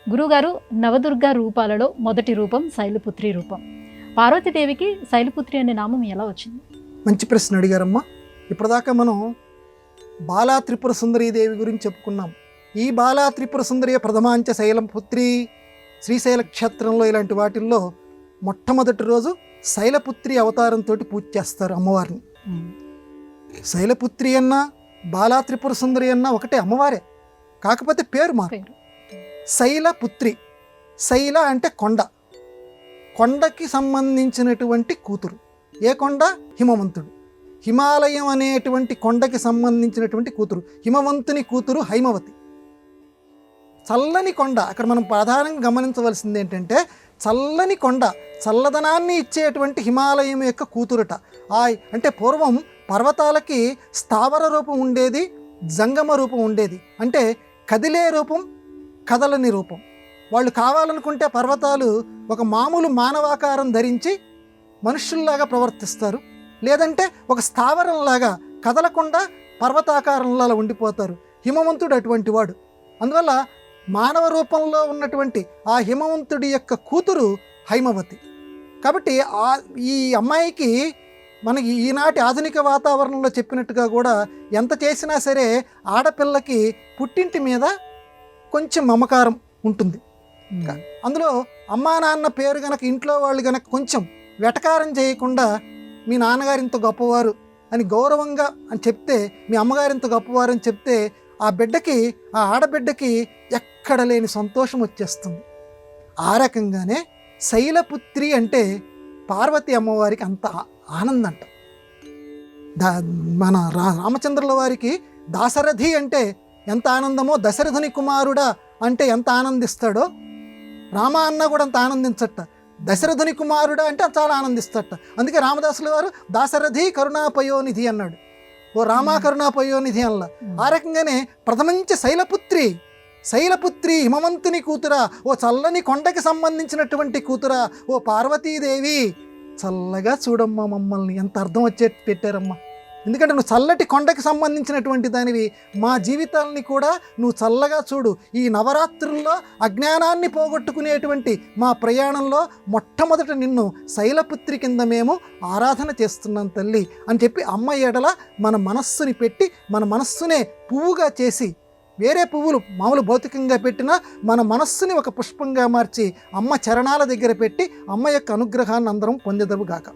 గురుగారు, నవదుర్గ రూపాలలో మొదటి రూపం శైలపుత్రి రూపం. పార్వతీదేవికి శైలపుత్రి అనే నామం ఎలా వచ్చింది? మంచి ప్రశ్న అడిగారమ్మా. ఇప్పటిదాకా మనం బాలా త్రిపుర సుందరీదేవి గురించి చెప్పుకున్నాం. ఈ బాలా త్రిపుర సుందరి ప్రథమాంచ శైలపుత్రి, శ్రీశైల క్షేత్రంలో ఇలాంటి వాటిల్లో మొట్టమొదటి రోజు శైలపుత్రి అవతారంతో పూజ చేస్తారు అమ్మవారిని. శైలపుత్రి అన్నా బాలా త్రిపుర సుందరి అన్నా ఒకటే, అమ్మవారే, కాకపోతే పేరు మారు. శైలపుత్రి, శైల అంటే కొండ, కొండకి సంబంధించినటువంటి కూతురు. ఏ కొండ? హిమవంతుడు. హిమాలయం అనేటువంటి కొండకి సంబంధించినటువంటి కూతురు. హిమవంతుని కూతురు హైమవతి. చల్లని కొండ, అక్కడ మనం ప్రధానంగా గమనించవలసింది ఏంటంటే చల్లని కొండ, చల్లదనాన్ని ఇచ్చేటువంటి హిమాలయం యొక్క కూతురుట. అంటే పూర్వం పర్వతాలకి స్థావర రూపం ఉండేది, జంగమ రూపం ఉండేది. అంటే కదిలే రూపం, కదలని రూపం. వాళ్ళు కావాలనుకుంటే పర్వతాలు ఒక మామూలు మానవాకారం ధరించి మనుషుల్లాగా ప్రవర్తిస్తారు, లేదంటే ఒక స్థావరంలాగా కదలకుండా పర్వతాకారంలో ఉండిపోతారు. హిమవంతుడు అటువంటి వాడు. అందువల్ల మానవ రూపంలో ఉన్నటువంటి ఆ హిమవంతుడి యొక్క కూతురు హైమవతి. కాబట్టి ఈ అమ్మాయికి మనకి ఈనాటి ఆధునిక వాతావరణంలో చెప్పినట్టుగా కూడా ఎంత చేసినా సరే ఆడపిల్లకి పుట్టింటి మీద కొంచెం మమకారం ఉంటుంది. అందులో అమ్మా నాన్న పేరు గనక ఇంట్లో వాళ్ళు గనక కొంచెం వెటకారం చేయకుండా మీ నాన్నగారు ఇంత గొప్పవారు అని గౌరవంగా అని చెప్తే, మీ అమ్మగారు ఇంత గొప్పవారు అని చెప్తే ఆ బిడ్డకి, ఆ ఆడబిడ్డకి ఎక్కడ లేని సంతోషం వచ్చేస్తుంది. ఆ రకంగానే శైలపుత్రి అంటే పార్వతి అమ్మవారికి అంత ఆనందం అంట. మన రామచంద్రుల వారికి దాశరథి అంటే ఎంత ఆనందమో, దశరథుని కుమారుడా అంటే ఎంత ఆనందిస్తాడో రామ అన్న కూడా అంత ఆనందించట. దశరథుని కుమారుడా అంటే చాలా ఆనందిస్తట. అందుకే రామదాసుల వారు దాశరథి కరుణాపయోనిధి అన్నాడు. ఓ రామా కరుణాపయోనిధి అల్లా. ఆ రకంగానే ప్రథమంచ శైలపుత్రి, శైలపుత్రి హిమవంతుని కూతురా, ఓ చల్లని కొండకి సంబంధించినటువంటి కూతురా, ఓ పార్వతీదేవి చల్లగా చూడమ్మా మమ్మల్ని. ఎంత అర్థం వచ్చే పెట్టారమ్మా. ఎందుకంటే నువ్వు చల్లటి కొండకి సంబంధించినటువంటి దానివి, మా జీవితాలని కూడా నువ్వు చల్లగా చూడు. ఈ నవరాత్రుల్లో అజ్ఞానాన్ని పోగొట్టుకునేటువంటి మా ప్రయాణంలో మొట్టమొదట నిన్ను శైలపుత్రి కింద మేము ఆరాధన చేస్తున్నాం తల్లి అని చెప్పి అమ్మ ఎడల మన మనస్సుని పెట్టి, మన మనస్సునే పువ్వుగా చేసి, వేరే పువ్వులు మామూలు భౌతికంగా పెట్టినా మన మనస్సుని ఒక పుష్పంగా మార్చి అమ్మ చరణాల దగ్గర పెట్టి అమ్మ యొక్క అనుగ్రహాన్ని అందరం పొందేదవుగాక.